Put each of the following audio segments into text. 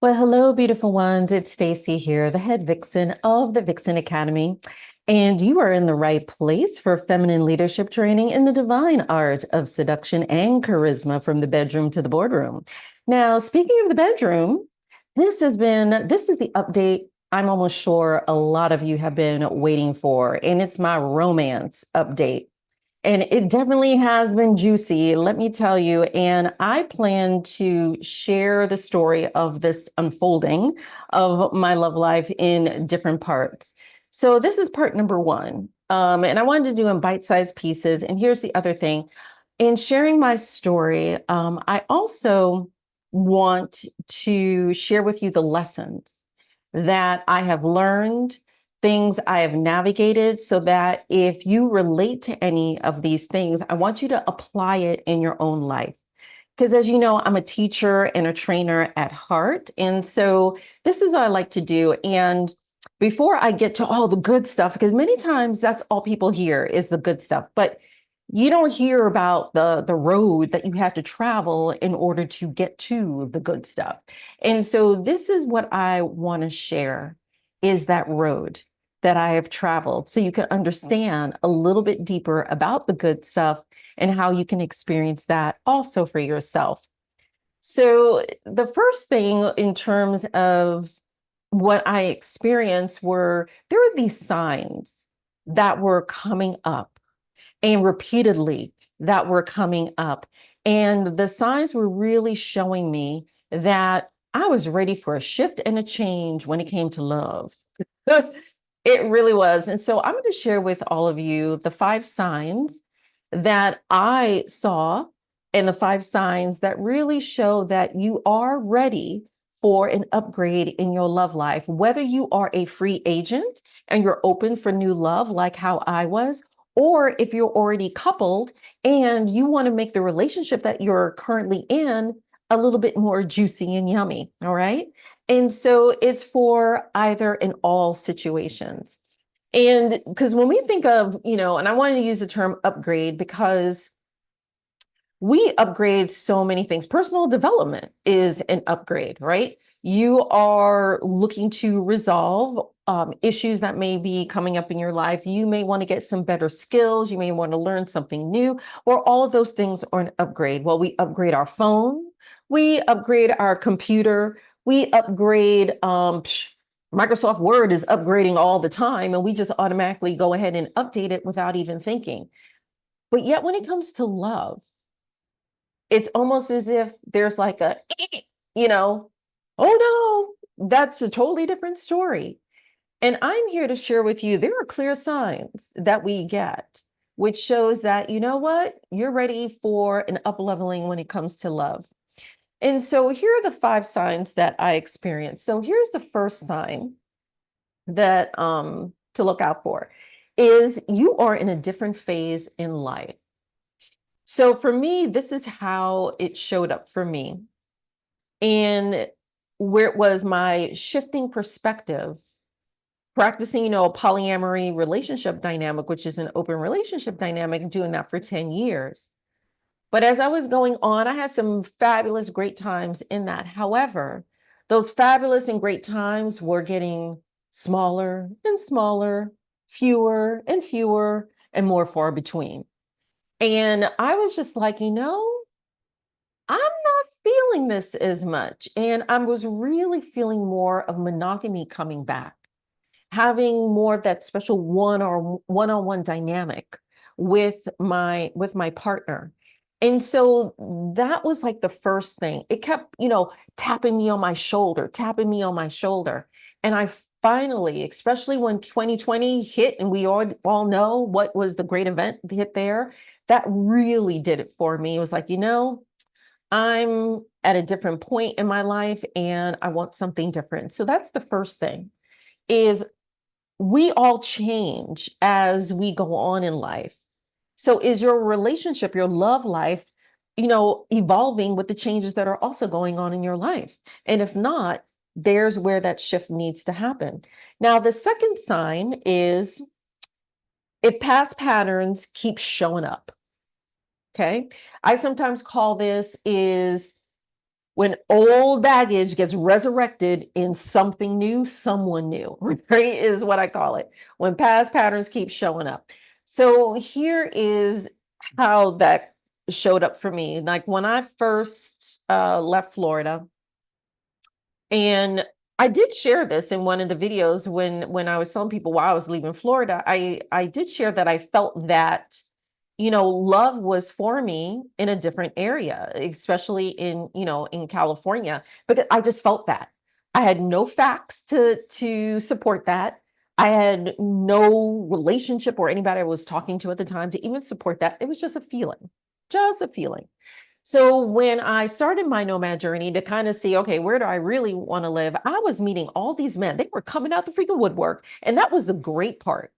Well, hello, beautiful ones. It's Stacy here, the head vixen of the Vixen Academy. And you are in the right place for feminine leadership training in the divine art of seduction and charisma from the bedroom to the boardroom. Now, speaking of the bedroom, this is the update I'm almost sure a lot of you have been waiting for, and it's my romance update. And it definitely has been juicy, let me tell you. And I plan to share the story of this unfolding of my love life in different parts. So this is part number one. And I wanted to do in bite-sized pieces. And here's the other thing. In sharing my story, I also want to share with you the lessons that I have learned, things I have navigated, so that if you relate to any of these things, I want you to apply it in your own life. Because as you know, I'm a teacher and a trainer at heart. And so this is what I like to do. And before I get to all the good stuff, because many times that's all people hear is the good stuff, but you don't hear about the road that you have to travel in order to get to the good stuff. And so this is what I want to share is that road that I have traveled so you can understand a little bit deeper about the good stuff and how you can experience that also for yourself. So the first thing in terms of what I experienced were there were these signs that were coming up and repeatedly that were coming up. And the signs were really showing me that I was ready for a shift and a change when it came to love. It really was. And so I'm going to share with all of you the five signs that I saw and the five signs that really show that you are ready for an upgrade in your love life, whether you are a free agent and you're open for new love, like how I was, or if you're already coupled and you want to make the relationship that you're currently in a little bit more juicy and yummy. All right. And so it's for either and all situations. And because when we think of, and I wanted to use the term upgrade because we upgrade so many things. Personal development is an upgrade, right? You are looking to resolve issues that may be coming up in your life. You may want to get some better skills. You may want to learn something new, or all of those things are an upgrade. Well, we upgrade our phone, we upgrade our computer, we upgrade. Microsoft Word is upgrading all the time, and we just automatically go ahead and update it without even thinking. But yet, when it comes to love, it's almost as if there's like a, you know, oh no, that's a totally different story. And I'm here to share with you, there are clear signs that we get, which shows that, you know what, you're ready for an up leveling when it comes to love. And so here are the five signs that I experienced. So here's the first sign that to look out for is you are in a different phase in life. So for me, this is how it showed up for me. And where it was my shifting perspective, practicing, a polyamory relationship dynamic, which is an open relationship dynamic, doing that for 10 years. But as I was going on, I had some fabulous, great times in that. However, those fabulous and great times were getting smaller and smaller, fewer and fewer, and more far between. And I was just like, I'm not feeling this as much. And I was really feeling more of monogamy coming back, having more of that special one-on-one dynamic with my partner. And so that was like the first thing. It kept, tapping me on my shoulder, tapping me on my shoulder. And I finally, especially when 2020 hit and we all know what was the great event hit there, that really did it for me. It was like, I'm at a different point in my life and I want something different. So that's the first thing is we all change as we go on in life. So is your relationship, your love life, evolving with the changes that are also going on in your life? And if not, there's where that shift needs to happen. Now, the second sign is if past patterns keep showing up. Okay. I sometimes call this is When old baggage gets resurrected in something new, someone new, right? Is what I call it. When past patterns keep showing up. So here is how that showed up for me. Like when I first left Florida, and I did share this in one of the videos when I was telling people why I was leaving Florida. I did share that I felt that, love was for me in a different area, especially in California, but I just felt that. I had no facts to support that. I had no relationship or anybody I was talking to at the time to even support that. It was just a feeling, just a feeling. So when I started my nomad journey to kind of see, okay, where do I really want to live? I was meeting all these men. They were coming out the freaking woodwork. And that was the great part.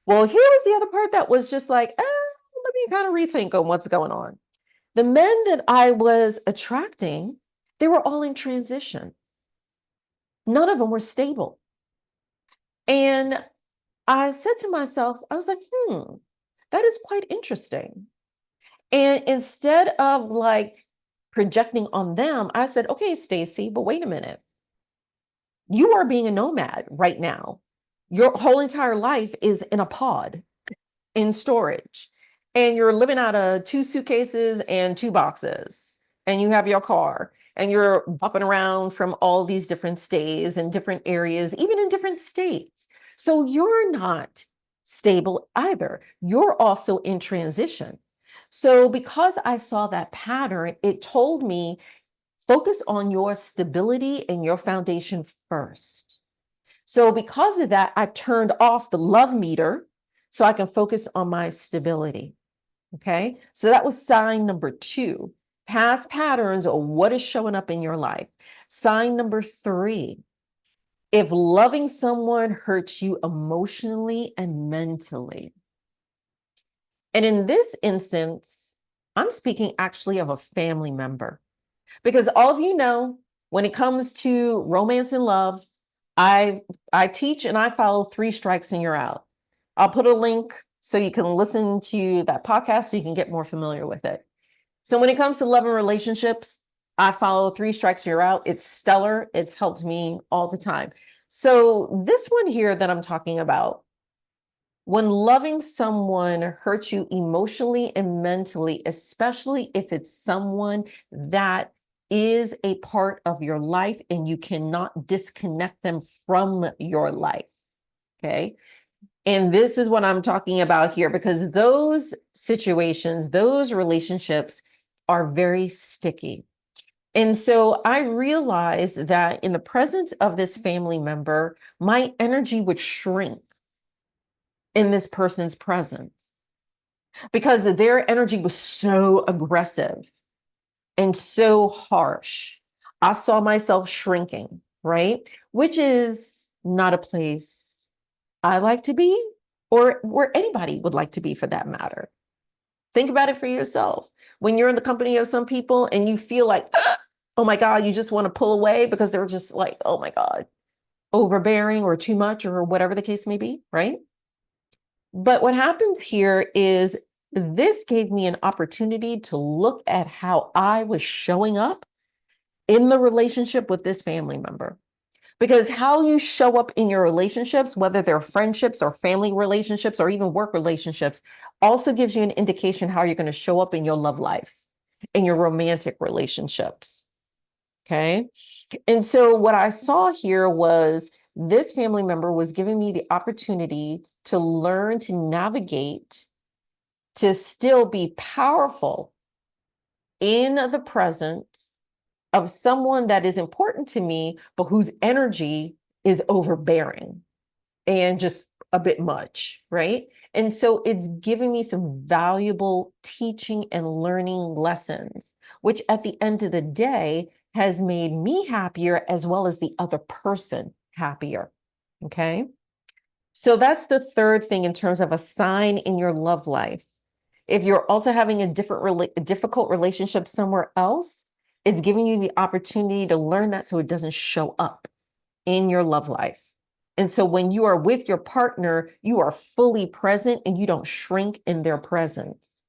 Well, here was the other part that was just like, let me kind of rethink on what's going on. The men that I was attracting, they were all in transition. None of them were stable. And I said to myself, I was like, that is quite interesting. And instead of like projecting on them, I said, okay, Stacey, but wait a minute. You are being a nomad right now. Your whole entire life is in a pod in storage, and you're living out of two suitcases and two boxes, and you have your car, and you're bopping around from all these different stays and different areas, even in different states. So you're not stable either. You're also in transition. So because I saw that pattern, it told me focus on your stability and your foundation first. So because of that, I turned off the love meter so I can focus on my stability. Okay. So that was sign number 2, past patterns or what is showing up in your life. Sign number 3, if loving someone hurts you emotionally and mentally. And in this instance, I'm speaking actually of a family member, because all of you know, when it comes to romance and love, I I teach and I follow 3 strikes and you're out. I'll put a link so you can listen to that podcast so you can get more familiar with it. So when it comes to love and relationships, I follow 3 strikes, you're out. It's stellar. It's helped me all the time. So this one here that I'm talking about, when loving someone hurts you emotionally and mentally, especially if it's someone that is a part of your life and you cannot disconnect them from your life. Okay. And this is what I'm talking about here, because those situations, those relationships are very sticky. And so I realized that in the presence of this family member, my energy would shrink in this person's presence because their energy was so aggressive and so harsh. I saw myself shrinking, right? Which is not a place I like to be, or where anybody would like to be for that matter. Think about it for yourself. When you're in the company of some people and you feel like, oh my God, you just want to pull away because they're just like, oh my God, overbearing or too much or whatever the case may be, right? But what happens here is this gave me an opportunity to look at how I was showing up in the relationship with this family member. Because how you show up in your relationships, whether they're friendships or family relationships or even work relationships, also gives you an indication how you're going to show up in your love life, in your romantic relationships. Okay. And so what I saw here was this family member was giving me the opportunity to learn to navigate, to still be powerful in the presence of someone that is important to me, but whose energy is overbearing and just a bit much, right? And so it's giving me some valuable teaching and learning lessons, which at the end of the day has made me happier as well as the other person happier. Okay. So that's the third thing in terms of a sign in your love life. If you're also having a difficult relationship somewhere else, it's giving you the opportunity to learn that so it doesn't show up in your love life. And so when you are with your partner, you are fully present and you don't shrink in their presence.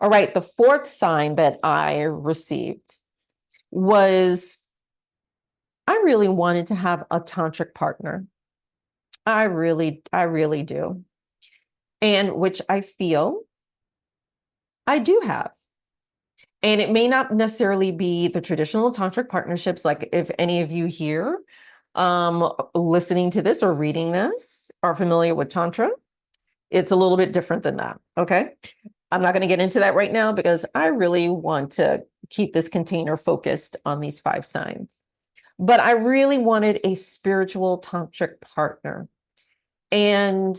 All right, the fourth sign that I received was I really wanted to have a tantric partner. I really do. And which I feel I do have. And it may not necessarily be the traditional tantric partnerships, like if any of you here listening to this or reading this are familiar with Tantra, it's a little bit different than that. Okay. I'm not going to get into that right now because I really want to keep this container focused on these 5 signs. But I really wanted a spiritual tantric partner. And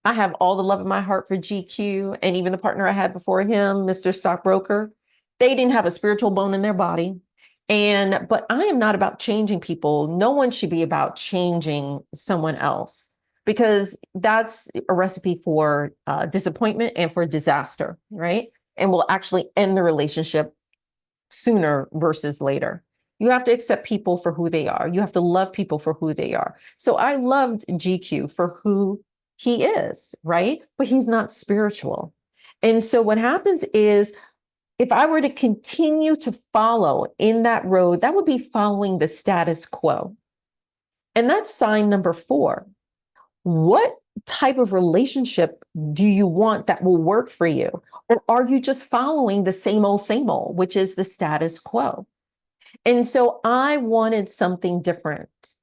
I have all the love in my heart for GQ, and even the partner I had before him, Mr. Stockbroker. They didn't have a spiritual bone in their body. But I am not about changing people. No one should be about changing someone else, because that's a recipe for disappointment and for disaster, right? And will actually end the relationship sooner versus later. You have to accept people for who they are. You have to love people for who they are. So I loved GQ for who he is, right? But he's not spiritual. And so what happens is, if I were to continue to follow in that road, that would be following the status quo. And that's sign number 4. What type of relationship do you want that will work for you? Or are you just following the same old, which is the status quo? And so I wanted something different.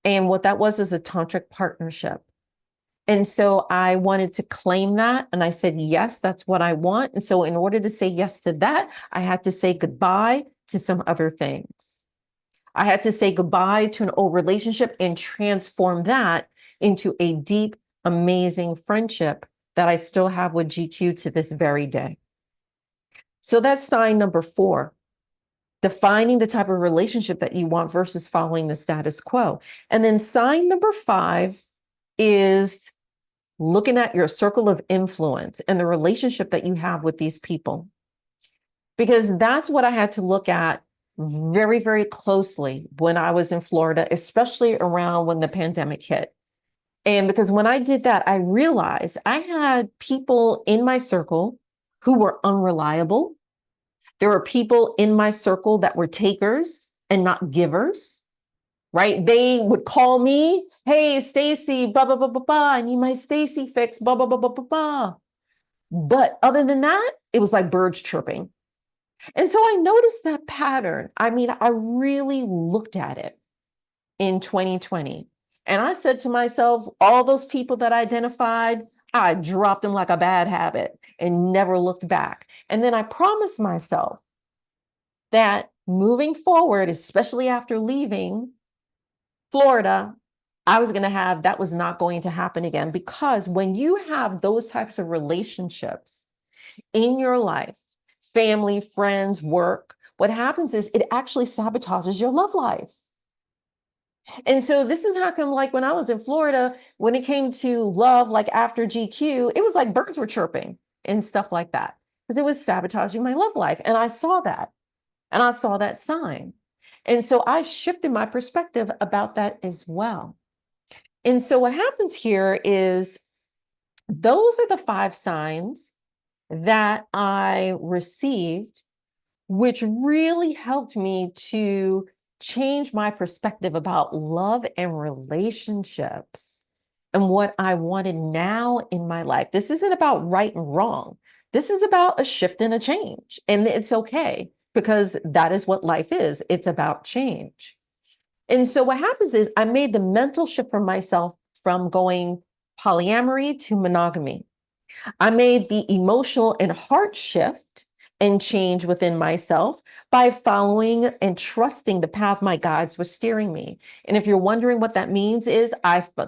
And what that was a tantric partnership. And so I wanted to claim that. And I said, yes, that's what I want. And so in order to say yes to that, I had to say goodbye to some other things. I had to say goodbye to an old relationship and transform that into a deep, amazing friendship that I still have with GQ to this very day. So that's sign number 4. Defining the type of relationship that you want versus following the status quo. And then sign number 5 is looking at your circle of influence and the relationship that you have with these people. Because that's what I had to look at very, very closely when I was in Florida, especially around when the pandemic hit. And because when I did that, I realized I had people in my circle who were unreliable. There were people in my circle that were takers and not givers, right? They would call me, hey, Stacey, blah, blah, blah, blah, blah. I need my Stacey fix, blah, blah, blah, blah, blah, blah. But other than that, it was like birds chirping. And so I noticed that pattern. I mean, I really looked at it in 2020. And I said to myself, all those people that I identified, I dropped them like a bad habit and never looked back. And then I promised myself that moving forward, especially after leaving Florida, I was going to have, that was not going to happen again. Because when you have those types of relationships in your life, family, friends, work, what happens is it actually sabotages your love life. And so this is how come, like when I was in Florida, when it came to love, like after GQ, it was like birds were chirping and stuff like that, because it was sabotaging my love life. And I saw that, and I saw that sign. And so I shifted my perspective about that as well. And so what happens here is those are the 5 signs that I received, which really helped me to change my perspective about love and relationships and what I wanted now in my life. This isn't about right and wrong. This is about a shift and a change. And it's okay, because that is what life is. It's about change. And so what happens is I made the mental shift for myself from going polyamory to monogamy. I made the emotional and heart shift and change within myself by following and trusting the path my guides were steering me. And if you're wondering what that means is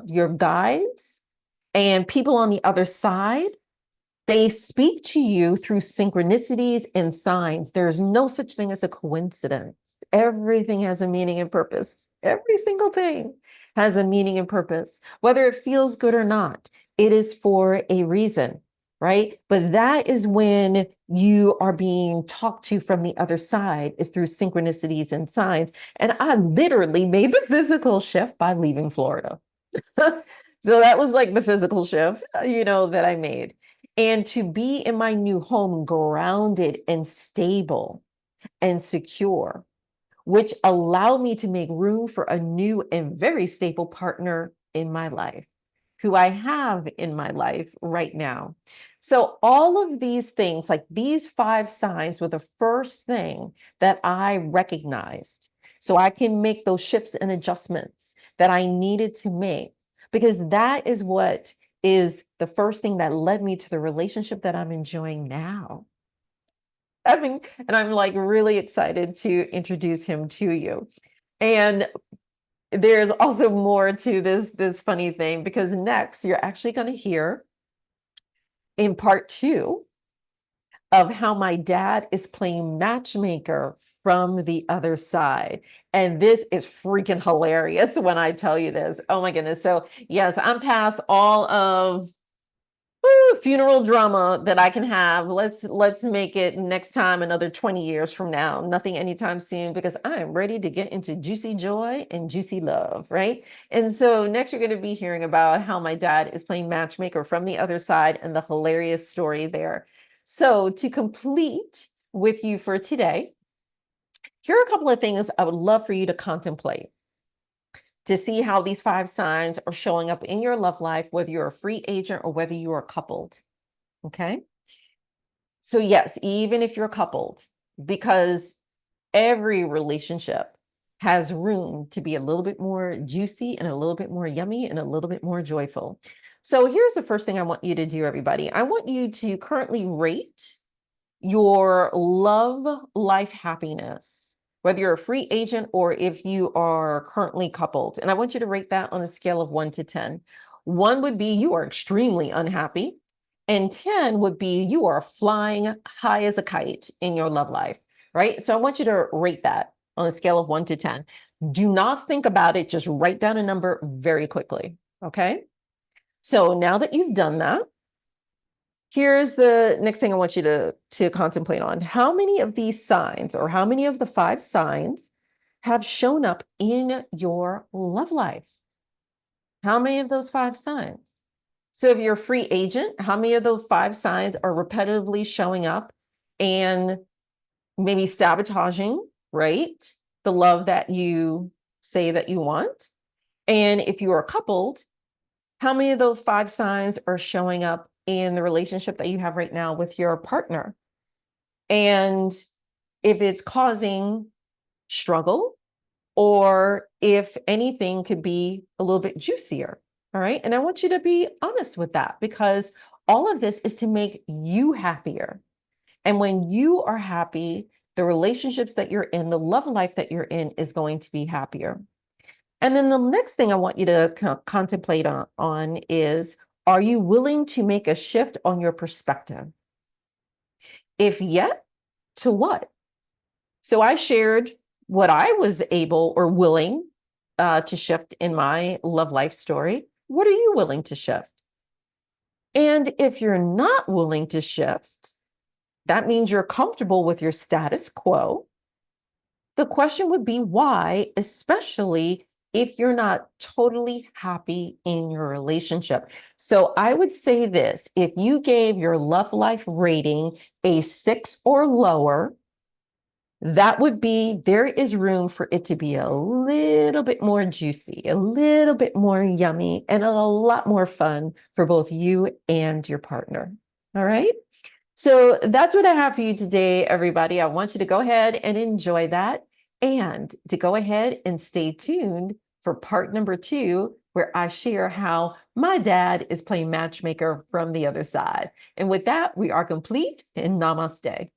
your guides and people on the other side, they speak to you through synchronicities and signs. There's no such thing as a coincidence. Everything has a meaning and purpose. Every single thing has a meaning and purpose. Whether it feels good or not, it is for a reason, right? But that is when you are being talked to from the other side, is through synchronicities and signs. And I literally made the physical shift by leaving Florida. So that was like the physical shift, that I made. And to be in my new home grounded and stable and secure which allowed me to make room for a new and very stable partner in my life, who I have in my life right now. So all of these things, like these 5 signs, were the first thing that I recognized. So I can make those shifts and adjustments that I needed to make, because that is what is the first thing that led me to the relationship that I'm enjoying now. I mean, and I'm like really excited to introduce him to you. And there's also more to this funny thing, because next you're actually going to hear in part 2 of how my dad is playing matchmaker from the other side. And this is freaking hilarious when I tell you this. Oh my goodness. So yes, I'm past all of funeral drama that I can have. Let's make it next time another 20 years from now. Nothing anytime soon, because I am ready to get into juicy joy and juicy love, right? And so next you're going to be hearing about how my dad is playing matchmaker from the other side and the hilarious story there. So to complete with you for today, here are a couple of things I would love for you to contemplate, to see how these 5 signs are showing up in your love life, whether you're a free agent or whether you are coupled. Okay. So, yes, even if you're coupled, because every relationship has room to be a little bit more juicy and a little bit more yummy and a little bit more joyful. So, here's the first thing I want you to do, everybody. I want you to currently rate your love life happiness, whether you're a free agent or if you are currently coupled. And I want you to rate that on a scale of 1 to 10. 1 would be you are extremely unhappy, and 10 would be you are flying high as a kite in your love life, right? So I want you to rate that on a scale of 1 to 10. Do not think about it, just write down a number very quickly, okay? So now that you've done that, here's the next thing I want you to contemplate on. How many of these signs, or how many of the 5 signs, have shown up in your love life? How many of those 5 signs? So if you're a free agent, how many of those 5 signs are repetitively showing up and maybe sabotaging, right, the love that you say that you want? And if you are coupled, how many of those 5 signs are showing up in the relationship that you have right now with your partner? And if it's causing struggle, or if anything could be a little bit juicier. All right. And I want you to be honest with that, because all of this is to make you happier. And when you are happy, the relationships that you're in, the love life that you're in, is going to be happier. And then the next thing I want you to contemplate on is, are you willing to make a shift on your perspective? If yet, to what? So I shared what I was able or willing to shift in my love life story. What are you willing to shift? And if you're not willing to shift, that means you're comfortable with your status quo. The question would be why, especially if you're not totally happy in your relationship. So I would say this: if you gave your love life rating a 6 or lower, that would be, there is room for it to be a little bit more juicy, a little bit more yummy, and a lot more fun for both you and your partner. All right. So that's what I have for you today, everybody. I want you to go ahead and enjoy that, and to go ahead and stay tuned for part number 2, where I share how my dad is playing matchmaker from the other side. And with that, we are complete, and namaste.